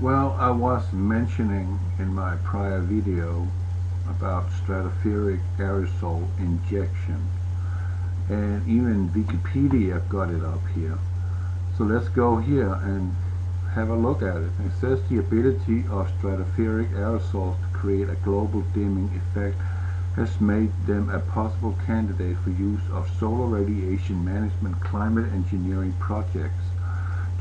Well, I was mentioning in my prior video about stratospheric aerosol injection, and even Wikipedia got it up here. So let's go here and have a look at it. It says the ability of stratospheric aerosols to create a global dimming effect has made them a possible candidate for use of solar radiation management climate engineering projects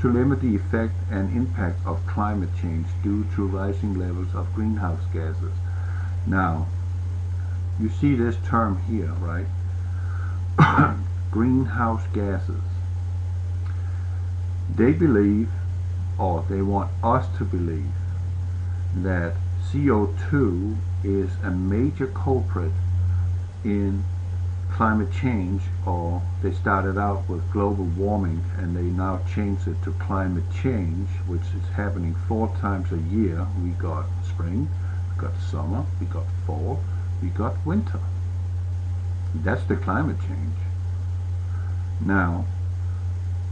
to limit the effect and impact of climate change due to rising levels of greenhouse gases. Now, you see this term here, right? Greenhouse gases. They believe, or they want us to believe, that CO2 is a major culprit in climate change, or they started out with global warming and they now changed it to climate change, which is happening 4 times a year. We got spring, we got summer, we got fall, we got winter. That's the climate change. Now,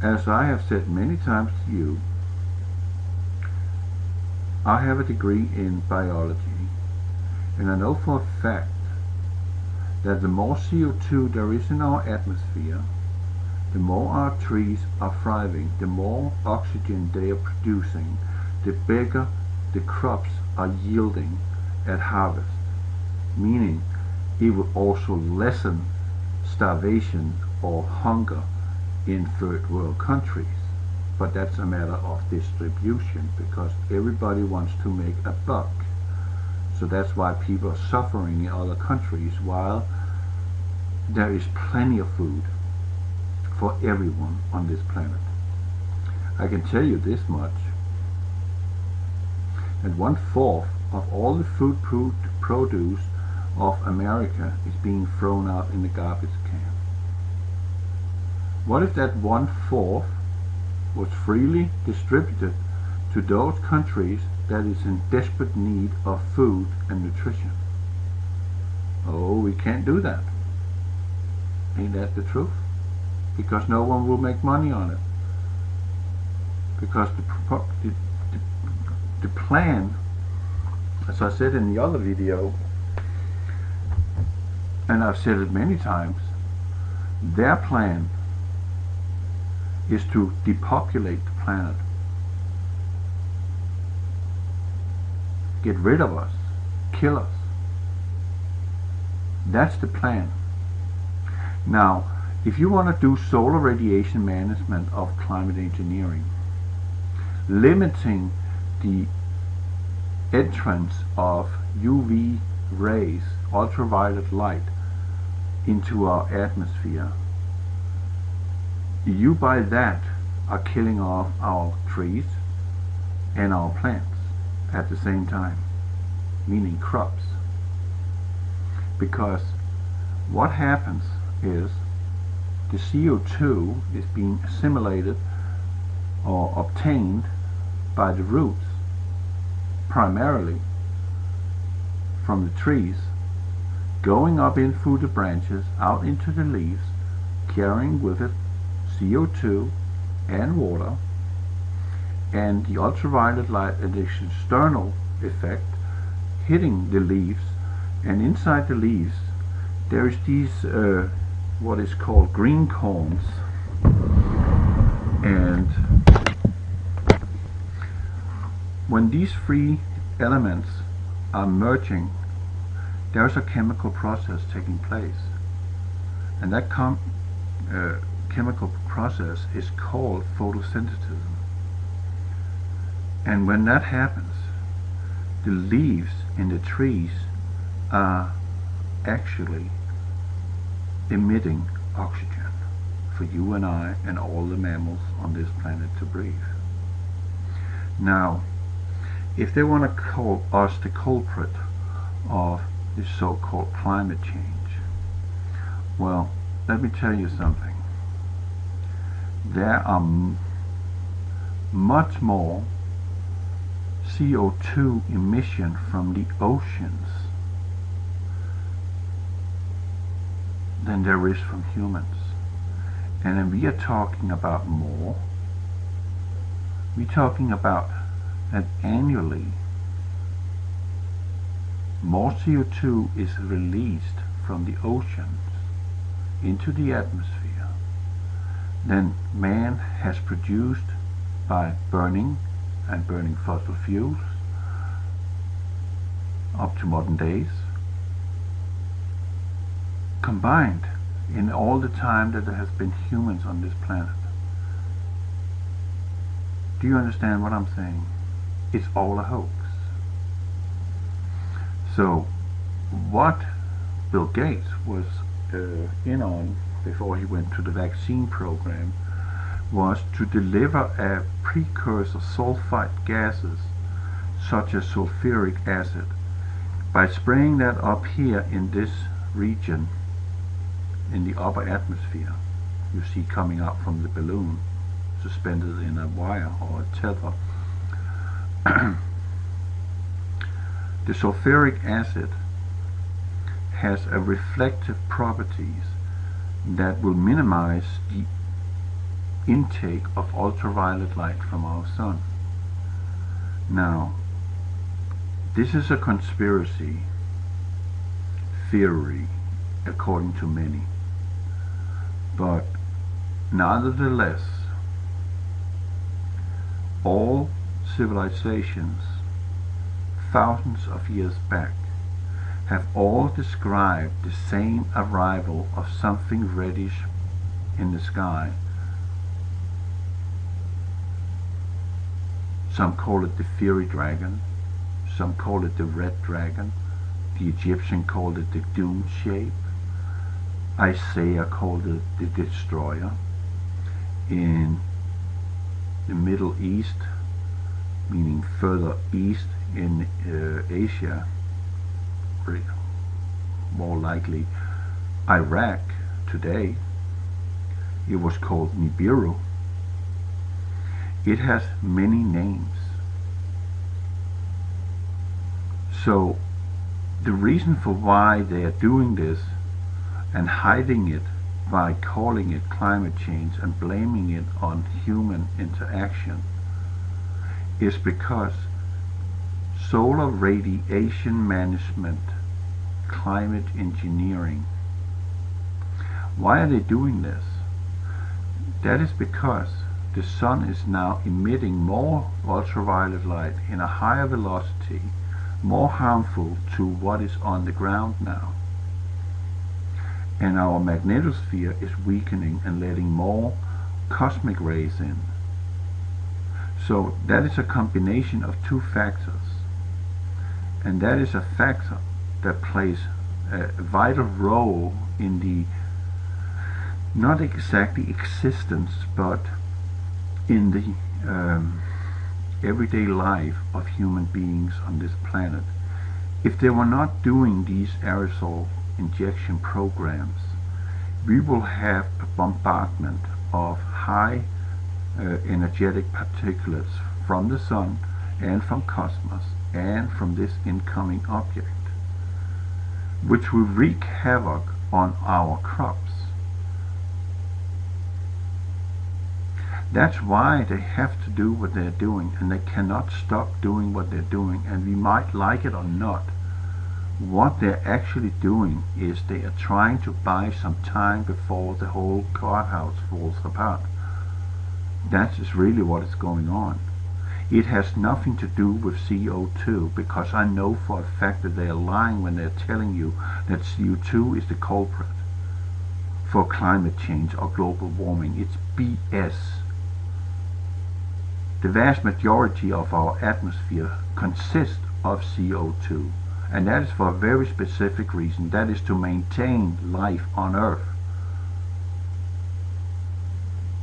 as I have said many times to you, I have a degree in biology, and I know for a fact that the more CO2 there is in our atmosphere, the more our trees are thriving, the more oxygen they are producing, the bigger the crops are yielding at harvest. Meaning, it will also lessen starvation or hunger in third world countries. But that's a matter of distribution, because everybody wants to make a buck. So that's why people are suffering in other countries while there is plenty of food for everyone on this planet. I can tell you this much, that 1/4 of all the food produce of America is being thrown out in the garbage can. What if that 1/4 was freely distributed to those countries that is in desperate need of food and nutrition? Oh, we can't do that. Ain't that the truth? Because no one will make money on it. Because the plan, as I said in the other video, and I've said it many times, their plan is to depopulate the planet. Get rid of us. Kill us. That's the plan. Now, if you want to do solar radiation management of climate engineering, limiting the entrance of UV rays, ultraviolet light, into our atmosphere, you by that are killing off our trees and our plants at the same time, meaning crops. Because what happens is the CO2 is being assimilated or obtained by the roots, primarily from the trees, going up in through the branches, out into the leaves, carrying with it CO2 and water, and the ultraviolet light and the external effect hitting the leaves, and inside the leaves there is these what is called green cones, and when these three elements are merging, there's a chemical process taking place, and that chemical process is called photosynthesis. And when that happens, the leaves in the trees are actually emitting oxygen for you and I and all the mammals on this planet to breathe. Now, if they want to call us the culprit of this so-called climate change, well, let me tell you something. There are much more CO2 emission from the oceans than there is from humans. And then we are talking about more. We're talking about that annually more CO2 is released from the oceans into the atmosphere than man has produced by burning fossil fuels up to modern days, combined in all the time that there has been humans on this planet. Do you understand what I'm saying? It's all a hoax. So what Bill Gates was in on before he went to the vaccine program was to deliver a precursor sulfide gases such as sulfuric acid by spraying that up here in this region in the upper atmosphere. You see coming up from the balloon suspended in a wire or a tether. The sulfuric acid has a reflective properties that will minimize the intake of ultraviolet light from our sun. Now, this is a conspiracy theory according to many, but nevertheless, all civilizations thousands of years back have all described the same arrival of something reddish in the sky. Some call it the fiery dragon, some call it the red dragon, the Egyptian called it the doom shape, Isaiah called it the destroyer. In the Middle East, meaning further east in Asia, more likely Iraq today, it was called Nibiru. It has many names. So the reason for why they are doing this and hiding it by calling it climate change and blaming it on human interaction is because solar radiation management, climate engineering. Why are they doing this? That is because the sun is now emitting more ultraviolet light in a higher velocity, more harmful to what is on the ground now. And our magnetosphere is weakening and letting more cosmic rays in. So that is a combination of two factors. And that is a factor that plays a vital role in the, not exactly existence, but in the everyday life of human beings on this planet. If they were not doing these aerosol injection programs, we will have a bombardment of high energetic particulates from the sun and from cosmos and from this incoming object, which will wreak havoc on our crops. That's why they have to do what they're doing, and they cannot stop doing what they're doing. And we might like it or not, what they're actually doing is they are trying to buy some time before the whole courthouse falls apart. That is really what is going on. It has nothing to do with CO2, because I know for a fact that they are lying when they're telling you that CO2 is the culprit for climate change or global warming. It's BS. The vast majority of our atmosphere consists of CO2, and that is for a very specific reason. That is to maintain life on Earth.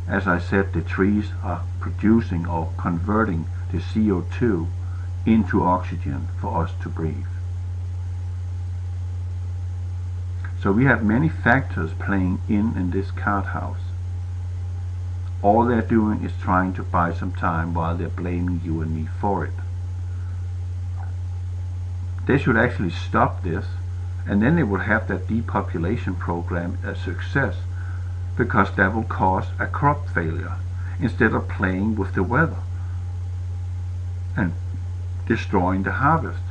As I said, the trees are producing or converting the CO2 into oxygen for us to breathe. So we have many factors playing in this card house. All they're doing is trying to buy some time while they're blaming you and me for it. They should actually stop this, and then they will have that depopulation program a success, because that will cause a crop failure instead of playing with the weather. and destroying the harvest.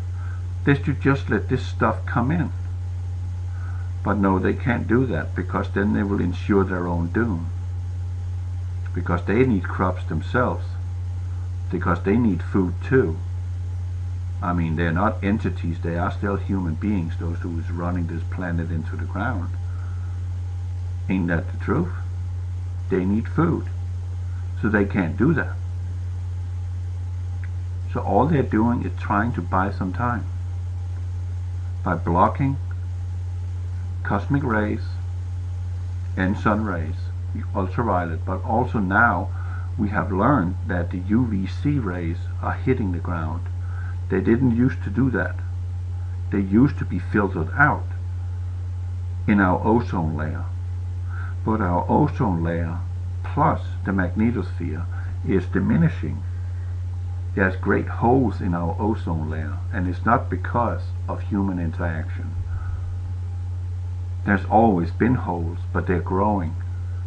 They should just let this stuff come in. But no, they can't do that, because then they will ensure their own doom. Because they need crops themselves. Because they need food too. I mean, they're not entities, they are still human beings, those who is running this planet into the ground. Ain't that the truth? They need food. So they can't do that. So all they're doing is trying to buy some time by blocking cosmic rays and sun rays, ultraviolet, but also now we have learned that the UVC rays are hitting the ground. They didn't used to do that. They used to be filtered out in our ozone layer. But our ozone layer plus the magnetosphere is diminishing. There's great holes in our ozone layer, and it's not because of human interaction. There's always been holes, but they're growing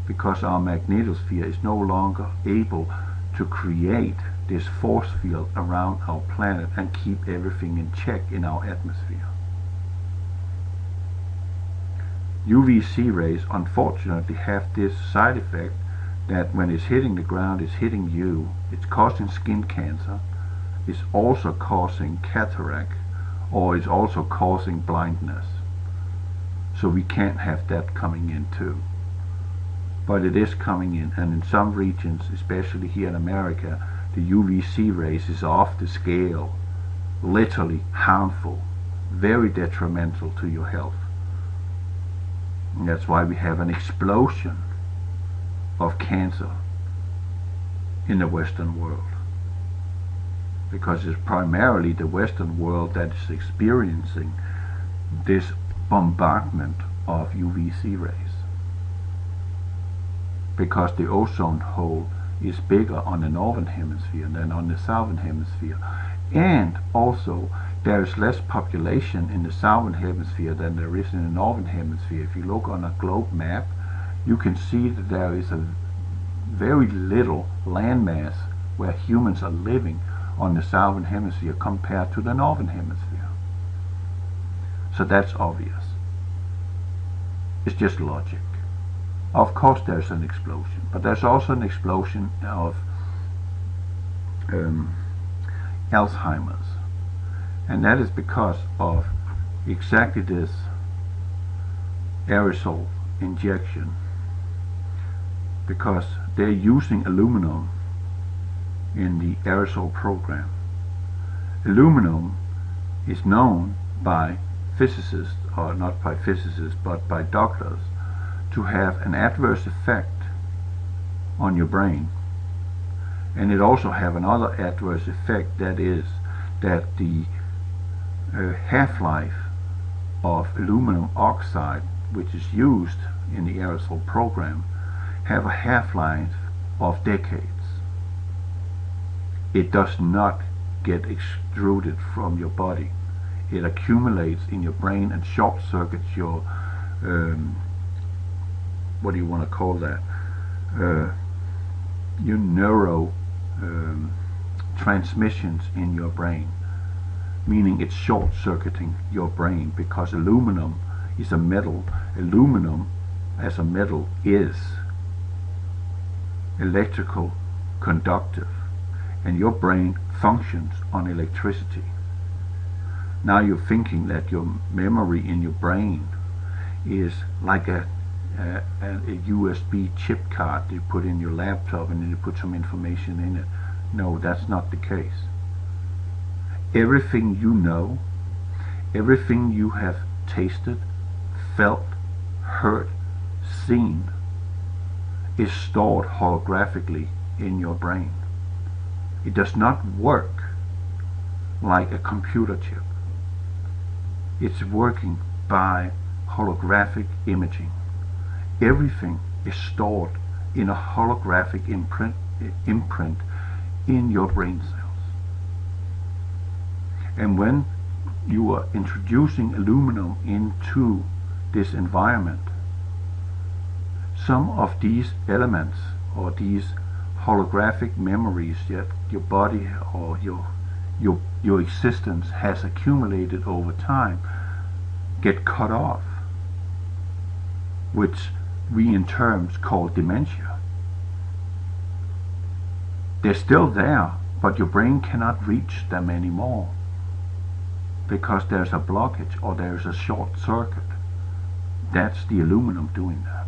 because our magnetosphere is no longer able to create this force field around our planet and keep everything in check in our atmosphere. UVC rays unfortunately have this side effect that when it's hitting the ground, it's hitting you, it's causing skin cancer, it's also causing cataract, or it's also causing blindness. So we can't have that coming in too. But it is coming in, and in some regions, especially here in America, the UVC rays is off the scale, literally harmful, very detrimental to your health. And that's why we have an explosion of cancer in the Western world. Because it's primarily the Western world that is experiencing this bombardment of UVC rays. Because the ozone hole is bigger on the northern hemisphere than on the southern hemisphere. And also, there is less population in the southern hemisphere than there is in the northern hemisphere. If you look on a globe map, you can see that there is a very little landmass where humans are living on the southern hemisphere compared to the northern hemisphere. So that's obvious. It's just logic. Of course there's an explosion, but there's also an explosion of Alzheimer's. And that is because of exactly this aerosol injection. Because they're using aluminum in the aerosol program. Aluminum is known by physicists, or not by physicists, but by doctors, to have an adverse effect on your brain. And it also have another adverse effect, that is that the half-life of aluminum oxide, which is used in the aerosol program, have a half-life of decades. It does not get extruded from your body. It accumulates in your brain and short-circuits your what do you want to call that? Your neuro transmissions in your brain, meaning it's short-circuiting your brain, because aluminum is a metal. Aluminum as a metal is electrical conductive, and your brain functions on electricity. Now you're thinking that your memory in your brain is like a USB chip card you put in your laptop and then you put some information in it. No, that's not the case. Everything you know, everything you have tasted, felt, heard, seen, is stored holographically in your brain. It does not work like a computer chip. It's working by holographic imaging. Everything is stored in a holographic imprint in your brain cells. And when you are introducing aluminum into this environment, some of these elements or these holographic memories that your body or your your existence has accumulated over time get cut off, which we in terms call dementia. They're still there, but your brain cannot reach them anymore because there's a blockage or there's a short circuit. That's the aluminum doing that.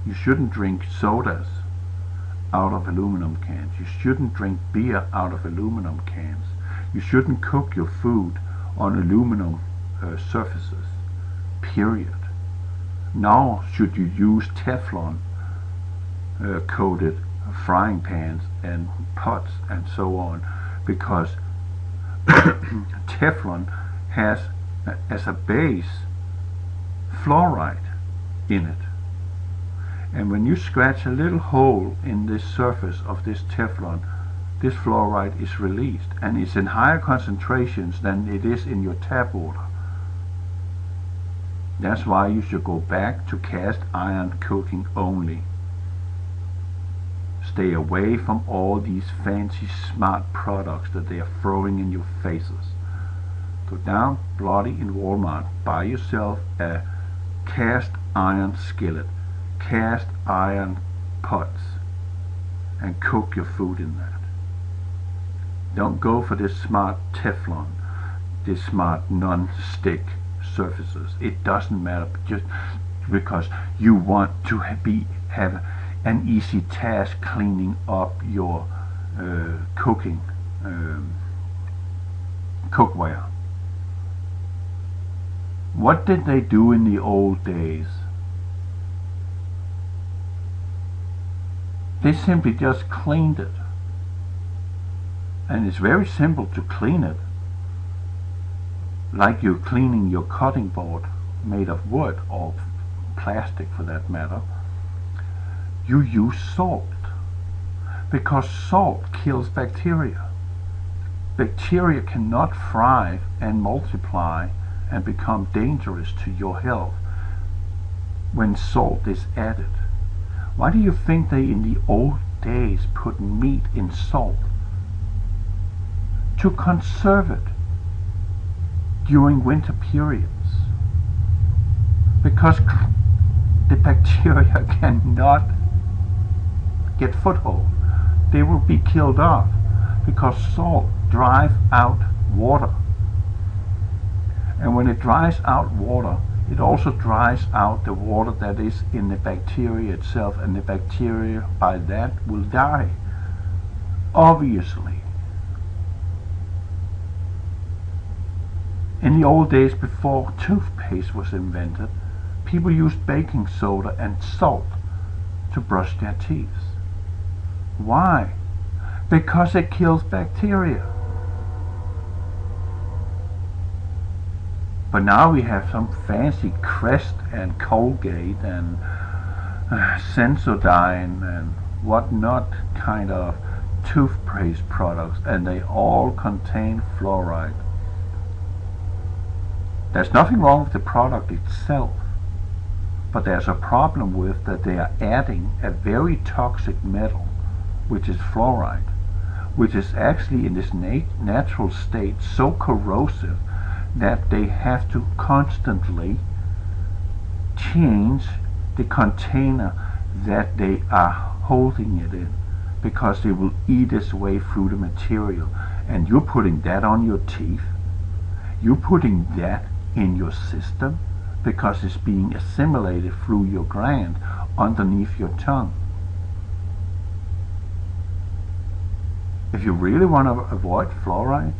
You shouldn't drink sodas out of aluminum cans. You shouldn't drink beer out of aluminum cans. You shouldn't cook your food on aluminum surfaces, period. Nor should you use Teflon coated frying pans and pots and so on, because Teflon has as a base fluoride in it. And when you scratch a little hole in this surface of this Teflon, this fluoride is released, and it's in higher concentrations than it is in your tap water. That's why you should go back to cast iron cooking only. Stay away from all these fancy smart products that they are throwing in your faces. Go down bloody in Walmart, buy yourself a cast iron skillet, cast iron pots, and cook your food in that. Don't go for this smart Teflon, this smart non-stick surfaces. It doesn't matter, just because you want to have an easy task cleaning up your cooking cookware. What did they do in the old days? They simply just cleaned it. And it's very simple to clean it, like you're cleaning your cutting board made of wood or plastic for that matter. You use salt, because salt kills bacteria. Bacteria cannot thrive and multiply and become dangerous to your health when salt is added. Why do you think they in the old days put meat in salt? To conserve it during winter periods, because the bacteria cannot get foothold. They will be killed off, because salt dries out water, and when it dries out water, it also dries out the water that is in the bacteria itself, and the bacteria by that will die, obviously. In the old days, before toothpaste was invented, people used baking soda and salt to brush their teeth. Why? Because it kills bacteria. But now we have some fancy Crest and Colgate and Sensodyne and whatnot kind of toothpaste products, and they all contain fluoride. There's nothing wrong with the product itself, but there's a problem with that they are adding a very toxic metal, which is fluoride, which is actually in this natural state so corrosive that they have to constantly change the container that they are holding it in, because they will eat its way through the material. And you're putting that on your teeth, you're putting that in your system, because it's being assimilated through your gland underneath your tongue. If you really want to avoid fluoride,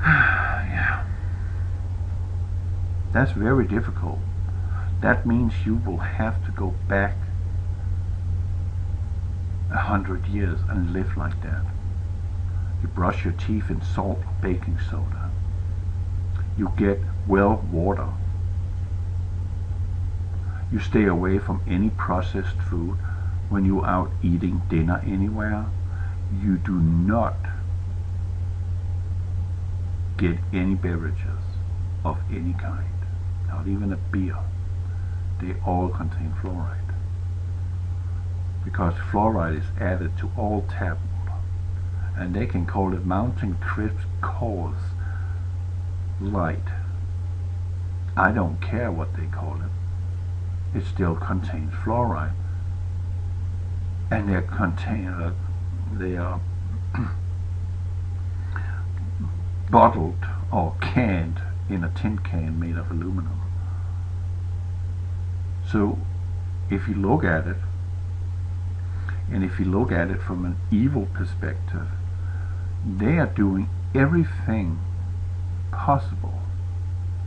yeah, that's very difficult. That means you will have to go back 100 years and live like that. You brush your teeth in salt or baking soda. You get well water. You stay away from any processed food. When you're out eating dinner anywhere, you do not get any beverages of any kind, not even a beer. They all contain fluoride. because fluoride is added to all tap water, and they can call it mountain crisp coarse light. I don't care what they call it. It still contains fluoride, and they are bottled or canned in a tin can made of aluminum. So if you look at it, and if you look at it from an evil perspective, they are doing everything possible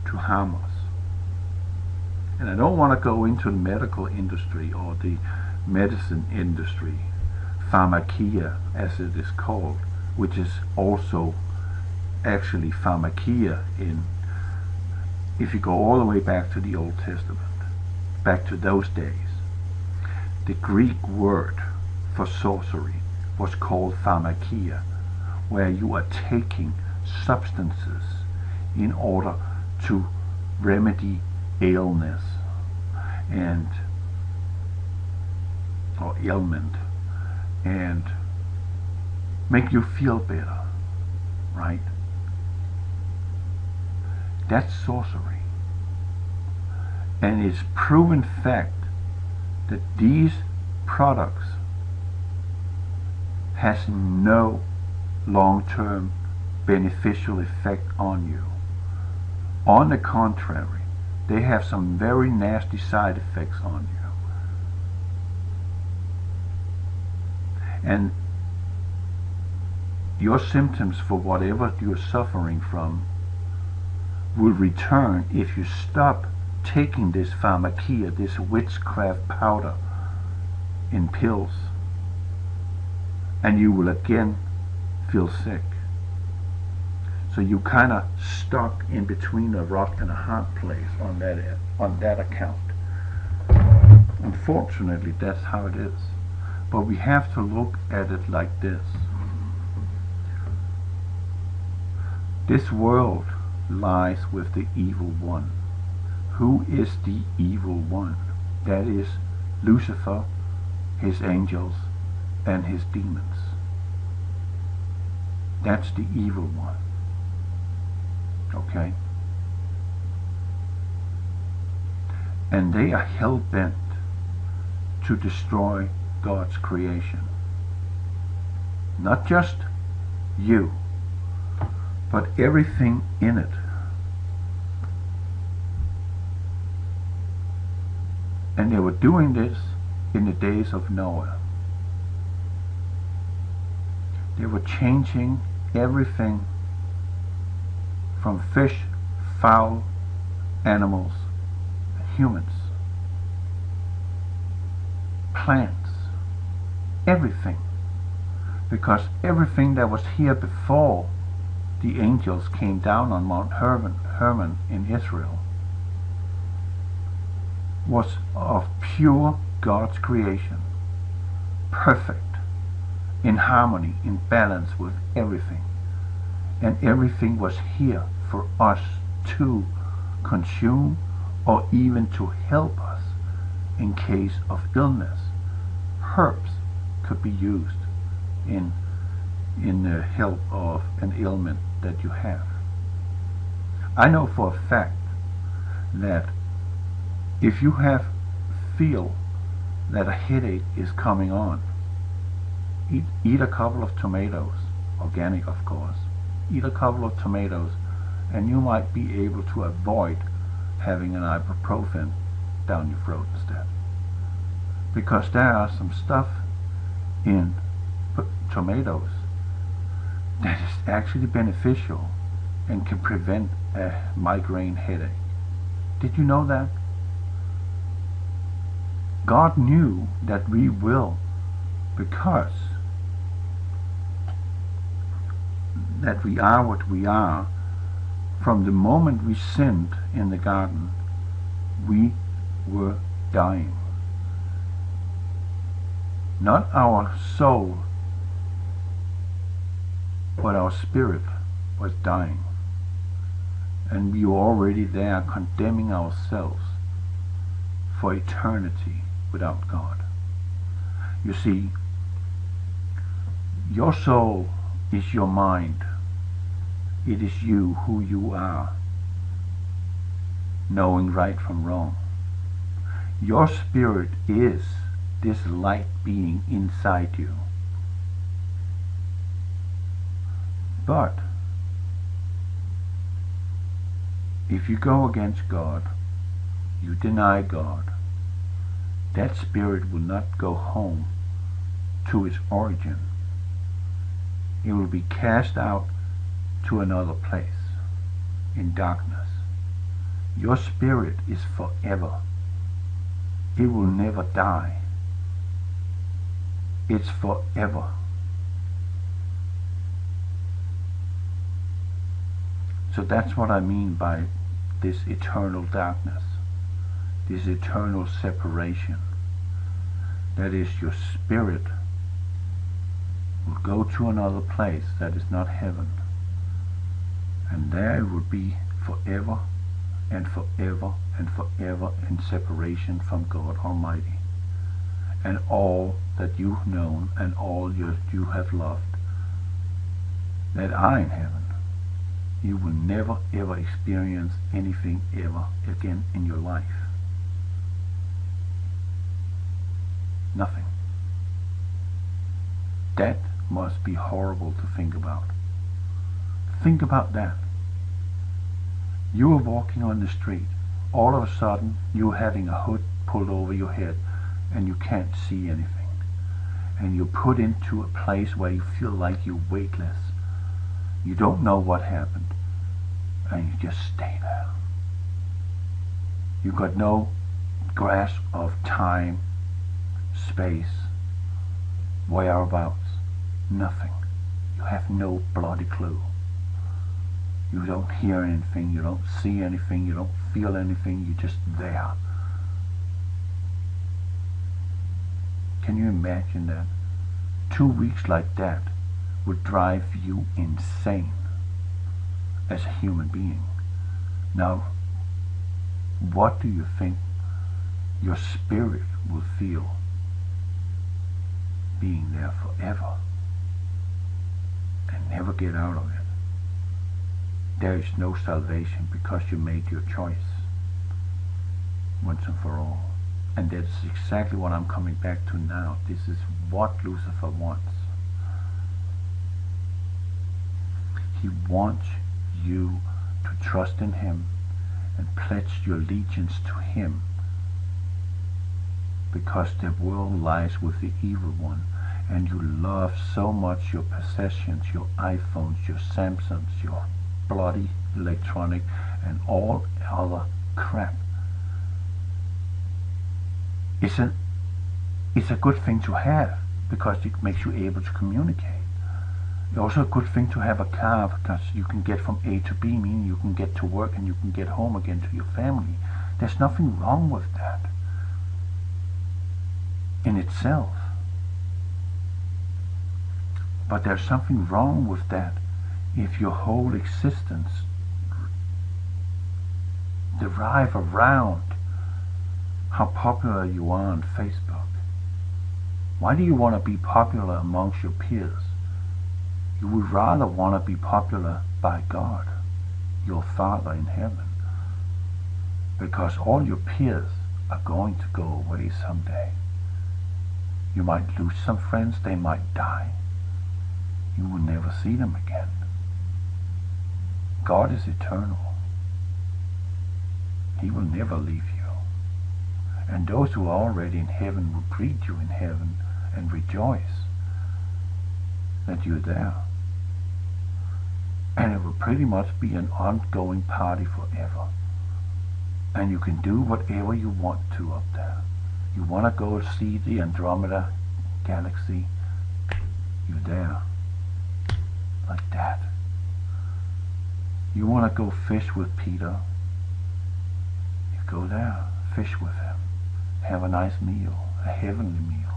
to harm us. And I don't want to go into the medical industry or the medicine industry, pharmakia as it is called, which is also actually pharmakia if you go all the way back to the Old Testament, back to those days. The Greek word for sorcery was called pharmakia, where you are taking substances in order to remedy illness or ailment and make you feel better, right? That's sorcery. And it's proven fact that these products has no long-term beneficial effect on you. On the contrary, they have some very nasty side effects on you. And your symptoms for whatever you're suffering from will return if you stop taking this pharmakia, this witchcraft powder in pills, and you will again feel sick. So you kind of stuck in between a rock and a hard place on that account. Unfortunately, that's how it is. But we have to look at it like this. This world lies with the evil one. Who is the evil one? That is Lucifer, his angels, and his demons. That's the evil one. Okay? And they are hell-bent to destroy God's creation. Not just you, but everything in it. And they were doing this in the days of Noah. They were changing everything from fish, fowl, animals, humans, plants, everything. Because everything that was here before the angels came down on Mount Hermon in Israel was of pure God's creation, perfect, in harmony, in balance with everything. And everything was here for us to consume or even to help us in case of illness. Herbs could be used in the help of an ailment that you have. I know for a fact that if you feel that a headache is coming on, eat a couple of tomatoes, organic of course. Eat a couple of tomatoes and you might be able to avoid having an ibuprofen down your throat instead. Because there are some stuff in tomatoes that is actually beneficial and can prevent a migraine headache. Did you know that? God knew that we will, because that we are what we are. From the moment we sinned in the garden, we were dying. Not our soul, but our spirit was dying. And we were already there condemning ourselves for eternity without God. You see, your soul is your mind. It is you, who you are, knowing right from wrong. Your spirit is this light being inside you. But if you go against God, you deny God, that spirit will not go home to its origin. It will be cast out to another place in darkness. Your spirit is forever. It will never die. It's forever. So that's what I mean by this eternal darkness, this eternal separation. That is, your spirit will go to another place that is not heaven, and there it will be forever and forever and forever in separation from God Almighty and all that you've known and all you have loved that are in heaven. You will never ever experience anything ever again in your life. Nothing. That must be horrible to think about. Think about that. You are walking on the street. All of a sudden, you're having a hood pulled over your head and you can't see anything. And you're put into a place where you feel like you're weightless. You don't know what happened. And you just stay there. You've got no grasp of time, space, whereabouts, nothing. You have no bloody clue. You don't hear anything, you don't see anything, you don't feel anything, you're just there. Can you imagine that? 2 weeks like that would drive you insane as a human being. Now, what do you think your spirit will feel being there forever and never get out of it? There is no salvation because you made your choice once and for all. And that's exactly what I'm coming back to now. This is what Lucifer wants. He wants you to trust in him and pledge your allegiance to him, because the world lies with the evil one, and you love so much your possessions, your iPhones, your Samsungs, your bloody electronic and all other crap. It's a good thing to have because it makes you able to communicate. It's also a good thing to have a car because you can get from A to B, meaning you can get to work and you can get home again to your family. There's nothing wrong with that in itself. But there's something wrong with that if your whole existence derive around how popular you are on Facebook. Why do you want to be popular amongst your peers? You would rather want to be popular by God, your Father in heaven, because all your peers are going to go away someday. You might lose some friends, they might die. You will never see them again. God is eternal. He will never leave you. And those who are already in heaven will greet you in heaven and rejoice that you're there. And it will pretty much be an ongoing party forever. And you can do whatever you want to up there. You want to go see the Andromeda galaxy, you're there. Like that. You want to go fish with Peter, you go there, fish with him, have a nice meal, a heavenly meal,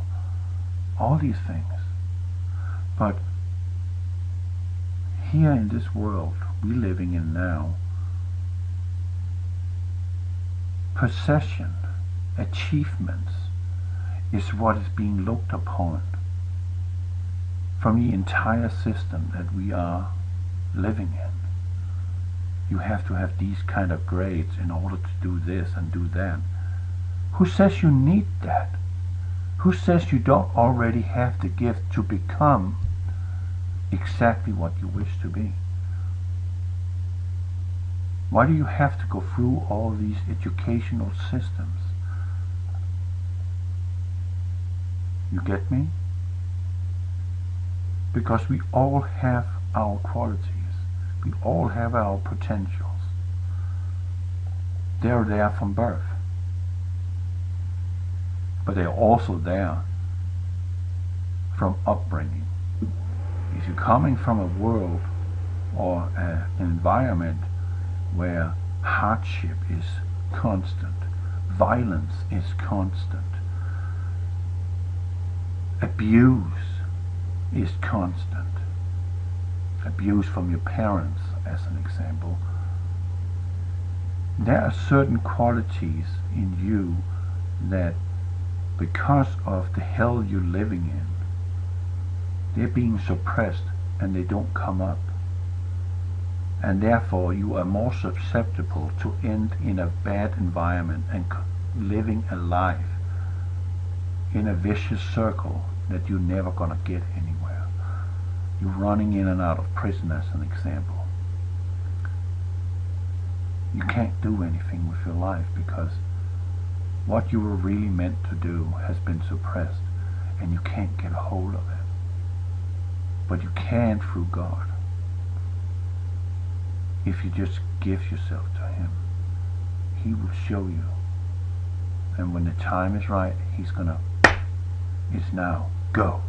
all these things. But here in this world we're living in now, possession, achievements, is what is being looked upon from the entire system that we are living in. You have to have these kind of grades in order to do this and do that. Who says you need that? Who says you don't already have the gift to become exactly what you wish to be? Why do you have to go through all these educational systems? You get me? Because we all have our qualities. We all have our potentials. They're there from birth. But they're also there from upbringing. If you're coming from a world or an environment where hardship is constant, violence is constant, abuse is constant, abuse from your parents as an example, there are certain qualities in you that, because of the hell you're living in, they're being suppressed and they don't come up. And therefore you are more susceptible to end in a bad environment and living a life in a vicious circle that you're never going to get anywhere. You're running in and out of prison as an example. You can't do anything with your life because what you were really meant to do has been suppressed and you can't get a hold of it. But you can through God. If you just give yourself to Him, He will show you. And when the time is right, He's gonna, it's now, go.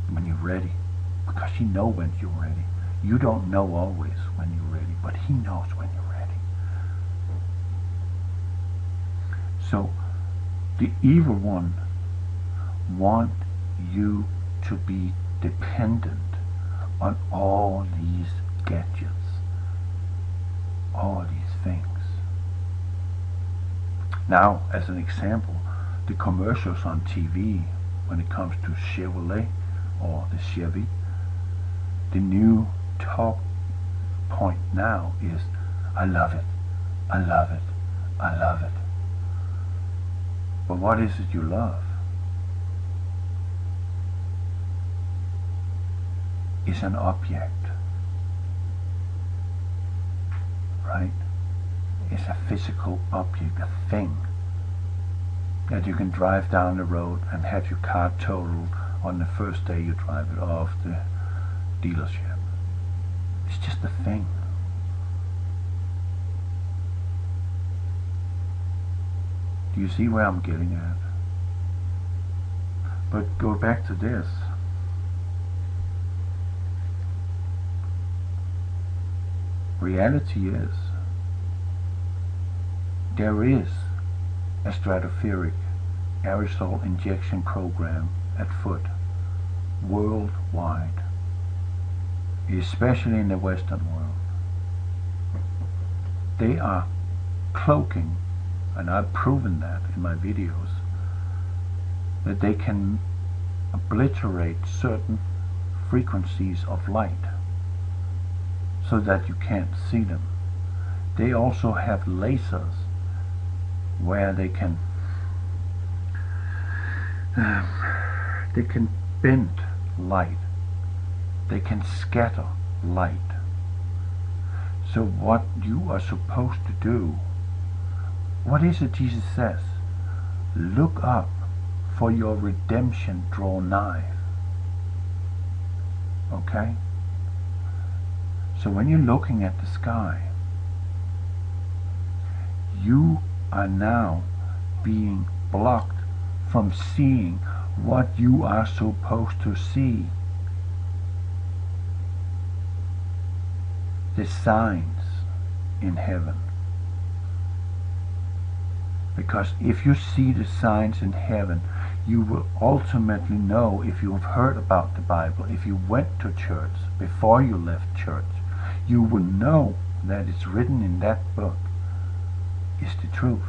When you're ready. Because He knows when you're ready. You don't know always when you're ready, but He knows when you're ready. So, the evil one wants you to be dependent on all these gadgets, all these things. Now, as an example, the commercials on TV, when it comes to Chevrolet or the Chevy, the new talk point now is, I love it, I love it, I love it. But what is it you love? Is an object, right? It's a physical object, a thing that you can drive down the road and have your car totaled on the first day you drive it off the dealership. It's just a thing. Do you see where I'm getting at? But go back to this. Reality is, there is a stratospheric aerosol injection program at foot, worldwide, especially in the Western world. They are cloaking, and I've proven that in my videos, that they can obliterate certain frequencies of light so that you can't see them. They also have lasers where they can bend light, they can scatter light. So what you are supposed to do, what is it Jesus says? Look up, for your redemption draw nigh. Okay? So when you're looking at the sky, you are now being blocked from seeing what you are supposed to see. The signs in heaven. Because if you see the signs in heaven, you will ultimately know, if you have heard about the Bible, if you went to church before you left church, you will know that it's written in that book is the truth.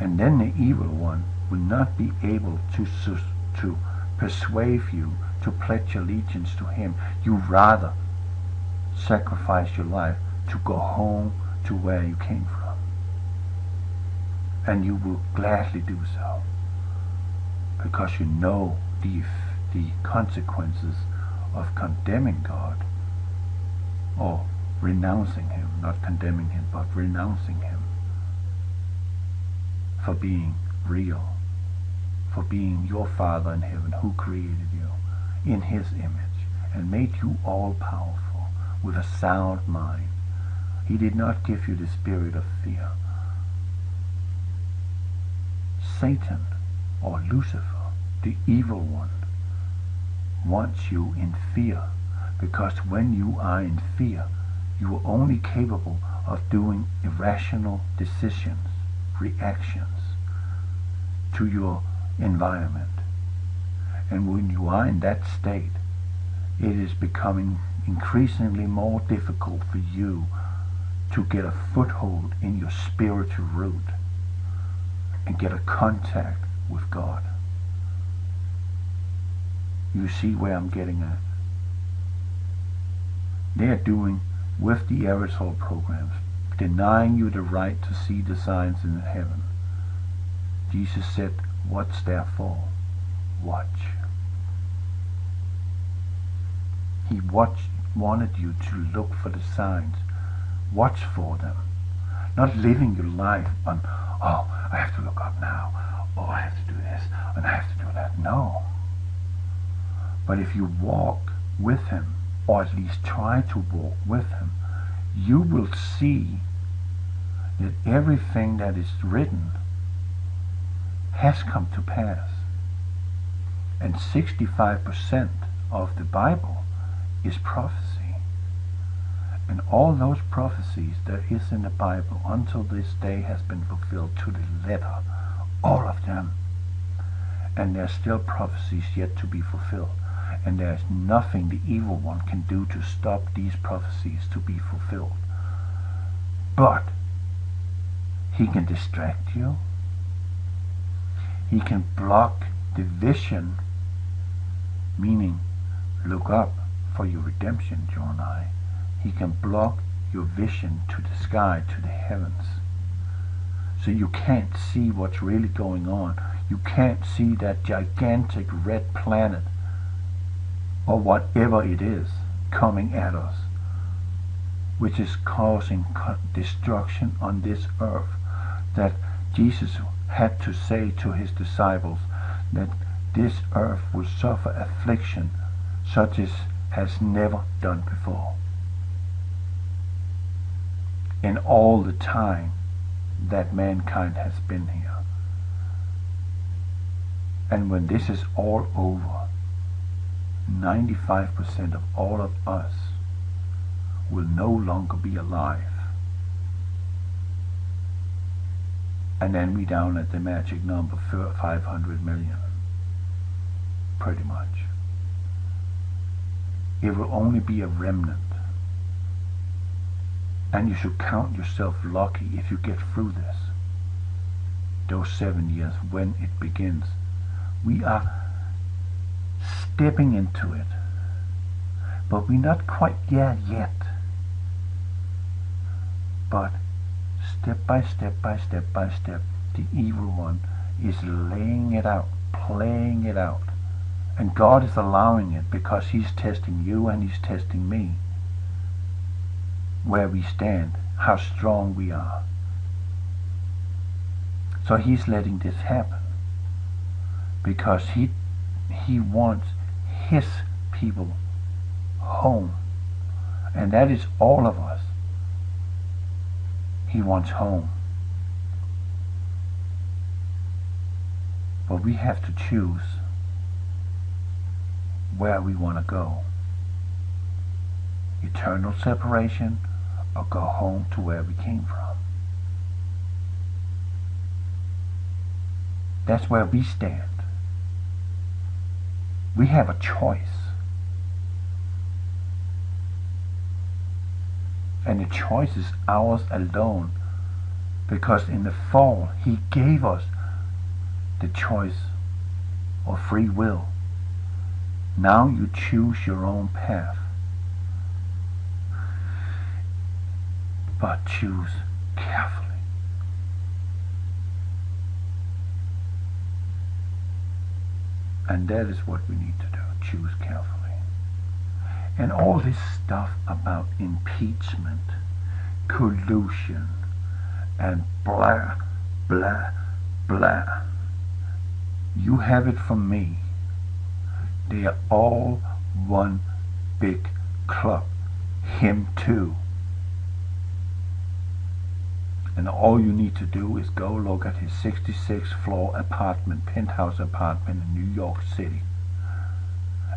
And then the evil one will not be able to persuade you to pledge allegiance to him. You rather sacrifice your life to go home to where you came from. And you will gladly do so, because you know the consequences of condemning God, or renouncing him, not condemning him, but renouncing him, for being real, for being your Father in heaven, who created you in his image and made you all powerful with a sound mind. He did not give you the spirit of fear. Satan, or Lucifer, the evil one, wants you in fear, because when you are in fear, you are only capable of doing irrational decisions, reactions to your environment. And when you are in that state, it is becoming increasingly more difficult for you to get a foothold in your spiritual root and get a contact with God. You see where I'm getting at? They're doing with the aerosol programs, denying you the right to see the signs in heaven. Jesus said, what's there for? Watch. He wanted you to look for the signs. Watch for them. Not living your life on, oh, I have to look up now. Oh, I have to do this and I have to do that. No. But if you walk with him, or at least try to walk with him, you will see that everything that is written has come to pass. And 65% of the Bible is prophecy. And all those prophecies there is in the Bible until this day has been fulfilled to the letter. All of them. And there's still prophecies yet to be fulfilled. And there's nothing the evil one can do to stop these prophecies to be fulfilled. But he can distract you. He can block the vision, meaning look up for your redemption, John I. He can block your vision to the sky, to the heavens. So you can't see what's really going on. You can't see that gigantic red planet, or whatever it is, coming at us, which is causing destruction on this earth, that Jesus had to say to his disciples that this earth will suffer affliction such as has never done before. In all the time that mankind has been here. And when this is all over, 95% of all of us will no longer be alive. And then we down at the magic number 500 million. Pretty much. It will only be a remnant. And you should count yourself lucky if you get through this. Those 7 years when it begins. We are stepping into it. But we're not quite there yet. But step by step by step by step, the evil one is laying it out, playing it out. And God is allowing it because he's testing you and he's testing me. Where we stand, how strong we are. So he's letting this happen because he wants his people home, and that is all of us. He wants home, but we have to choose where we want to go. Eternal separation, or go home to where we came from. That's where we stand. We have a choice. And the choice is ours alone Because in the fall, he gave us the choice of free will. Now you choose your own path. But choose carefully. And that is what we need to do. Choose carefully. And all this stuff about impeachment, collusion, and blah, blah, blah. You have it from me. They are all one big club. Him too. And all you need to do is go look at his 66th floor apartment, penthouse apartment in New York City.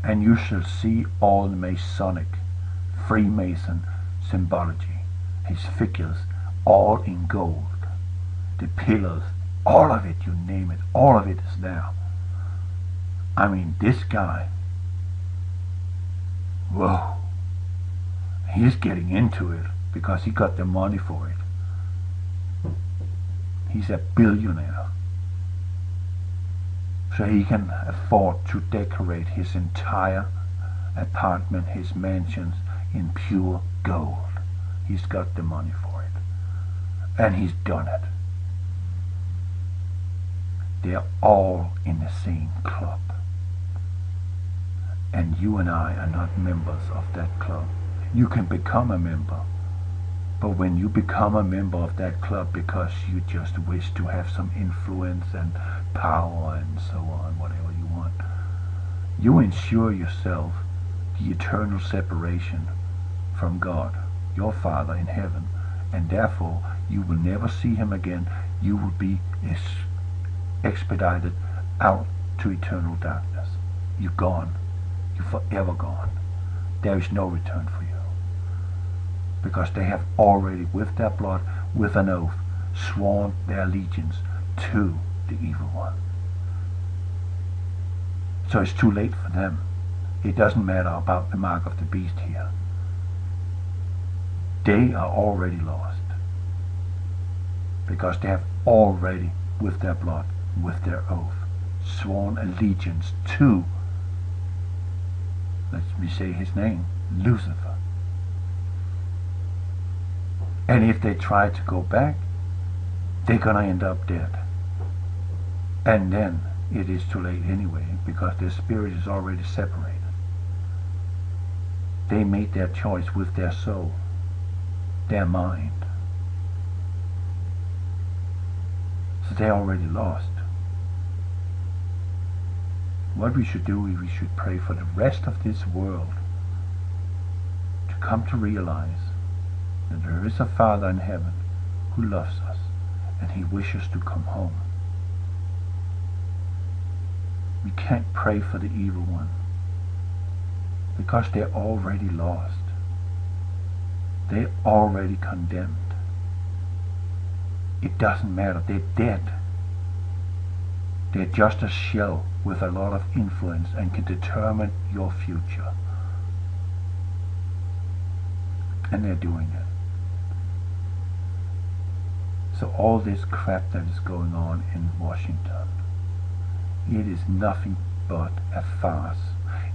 And you shall see all the Masonic, Freemason symbology. His figures, all in gold. The pillars, all of it, you name it, all of it is there. I mean, this guy, whoa, he's getting into it because he got the money for it. He's a billionaire. So he can afford to decorate his entire apartment, his mansions, in pure gold. He's got the money for it. And he's done it. They're all in the same club. And you and I are not members of that club. You can become a member. But when you become a member of that club because you just wish to have some influence and power and so on, whatever you want, you ensure yourself the eternal separation from God, your Father in heaven, and therefore you will never see him again. You will be expedited out to eternal darkness. You're gone. You're forever gone. There is no return for you. Because they have already, with their blood, with an oath, sworn their allegiance to the evil one. So it's too late for them. It doesn't matter about the mark of the beast here. They are already lost. Because they have already, with their blood, with their oath, sworn allegiance to, let me say his name, Lucifer. And if they try to go back, they're going to end up dead. And then it is too late anyway, because their spirit is already separated. They made their choice with their soul, their mind. So they're already lost. What we should do is we should pray for the rest of this world to come to realize that there is a Father in heaven who loves us and he wishes to come home. We can't pray for the evil one because they're already lost. They're already condemned. It doesn't matter. They're dead. They're just a shell with a lot of influence and can determine your future. And they're doing it. So all this crap that is going on in Washington, it is nothing but a farce.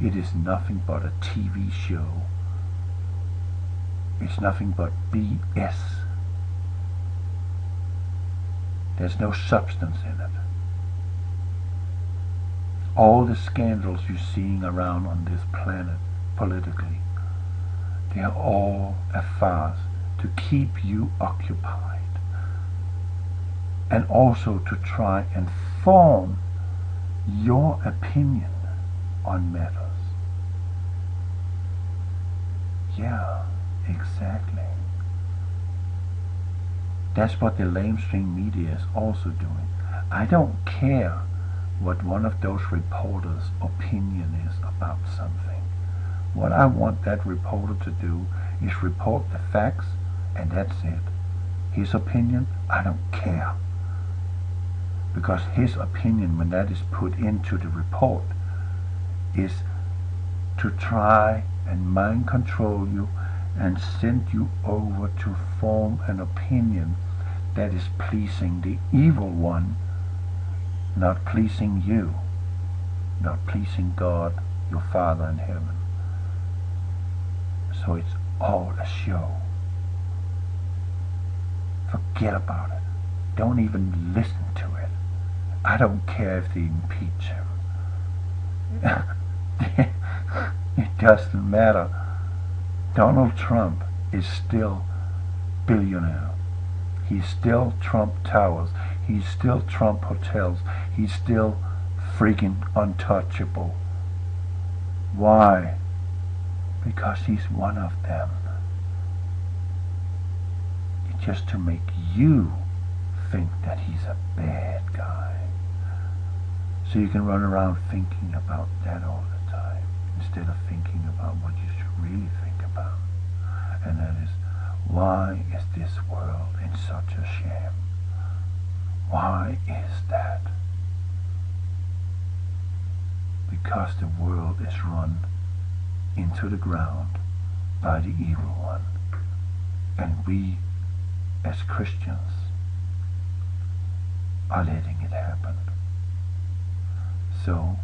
It is nothing but a TV show. It's nothing but BS. There's no substance in it. All the scandals you're seeing around on this planet politically, they are all a farce to keep you occupied. And also to try and form your opinion on matters. Yeah, exactly. That's what the lamestream media is also doing. I don't care what one of those reporters' opinion is about something. What I want that reporter to do is report the facts, and that's it. His opinion, I don't care. Because his opinion, when that is put into the report, is to try and mind control you and send you over to form an opinion that is pleasing the evil one, not pleasing you, not pleasing God, your Father in heaven. So it's all a show. Forget about it. Don't even listen to it. I don't care if they impeach him. It doesn't matter. Donald Trump is still billionaire. He's still Trump Towers. He's still Trump Hotels. He's still freaking untouchable. Why? Because he's one of them. It's just to make you think that he's a bad guy. So you can run around thinking about that all the time, instead of thinking about what you should really think about. And that is, why is this world in such a sham? Why is that? Because the world is run into the ground by the evil one. And we, as Christians, are letting it happen. So,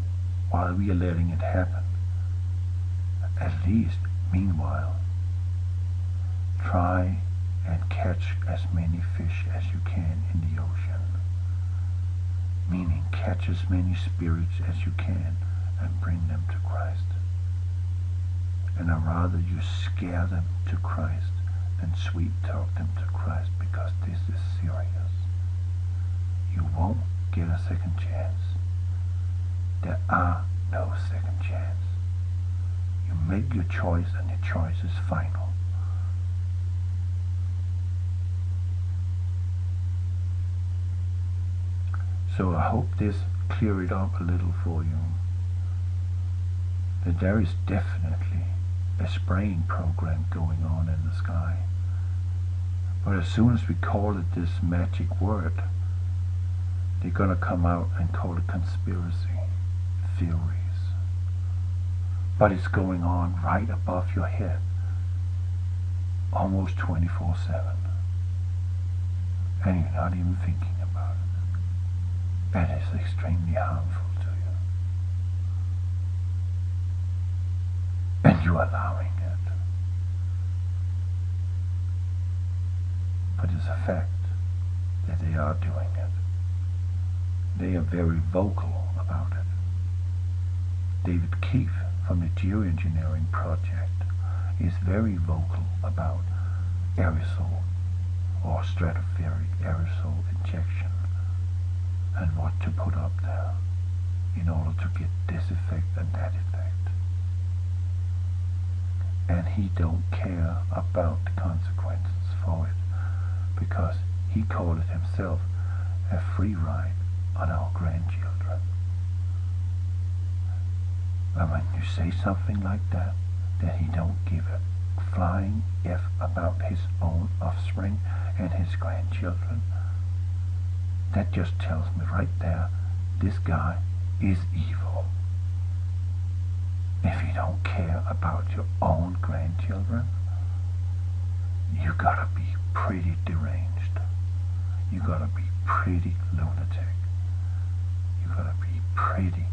while we are letting it happen, at least, meanwhile, try and catch as many fish as you can in the ocean. Meaning, catch as many spirits as you can and bring them to Christ. And I'd rather you scare them to Christ than sweet talk them to Christ, because this is serious. You won't get a second chance. There are no second chance. You make your choice, and your choice is final. So I hope this cleared it up a little for you. That there is definitely a spraying program going on in the sky. But as soon as we call it this magic word, they're going to come out and call it conspiracy theories. But it's going on right above your head, almost 24/7. And you're not even thinking about it. That is extremely harmful to you. And you're allowing it. But it's a fact that they are doing it. They are very vocal about it. David Keefe from the Geoengineering Project is very vocal about aerosol or stratospheric aerosol injection and what to put up there in order to get this effect and that effect. And he don't care about the consequences for it, because he called it himself a free ride on our grandchildren. And when you say something like that he don't give a flying F about his own offspring and his grandchildren, that just tells me right there, this guy is evil. If you don't care about your own grandchildren, you gotta be pretty deranged. You gotta be pretty lunatic. You gotta be pretty